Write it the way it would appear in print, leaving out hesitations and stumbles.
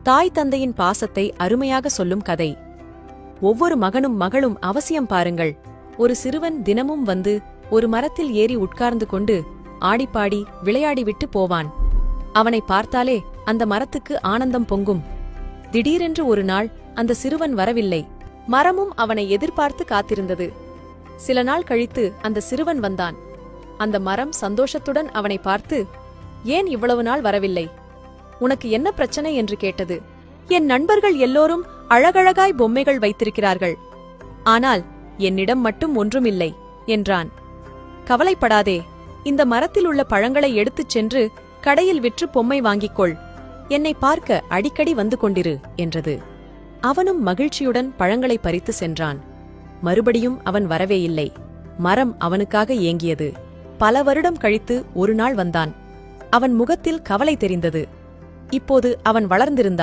தாய் தந்தையின் பாசத்தை அருமையாக சொல்லும் கதை. ஒவ்வொரு மகனும் மகளும் அவசியம் பாருங்கள். ஒரு சிறுவன் தினமும் வந்து ஒரு மரத்தில் ஏறி உட்கார்ந்து கொண்டு ஆடிப்பாடி விளையாடிவிட்டு போவான். அவனை பார்த்தாலே அந்த மரத்துக்கு ஆனந்தம் பொங்கும். திடீரென்று ஒரு நாள் அந்த சிறுவன் வரவில்லை. மரமும் அவனை எதிர்பார்த்து காத்திருந்தது. சில நாள் கழித்து அந்த சிறுவன் வந்தான். அந்த மரம் சந்தோஷத்துடன் அவனை பார்த்து, "ஏன் இவ்வளவு நாள் வரவில்லை? உனக்கு என்ன பிரச்சனை?" என்று கேட்டது. "என் நண்பர்கள் எல்லோரும் அழகழகாய் பொம்மைகள் வைத்திருக்கிறார்கள். ஆனால் என்னிடம் மட்டும் ஒன்றுமில்லை" என்றான். "கவலைப்படாதே, இந்த மரத்தில் உள்ள பழங்களை எடுத்துச் சென்று கடையில் விற்று பொம்மை வாங்கிக்கொள். என்னை பார்க்க அடிக்கடி வந்து கொண்டிரு" என்றது. அவனும் மகிழ்ச்சியுடன் பழங்களை பறித்து சென்றான். மறுபடியும் அவன் வரவே இல்லை. மரம் அவனுக்காக ஏங்கியது. பல வருடம் கழித்து ஒரு நாள் வந்தான். அவன் முகத்தில் கவலை தெரிந்தது. இப்போது அவன் வளர்ந்திருந்தான்.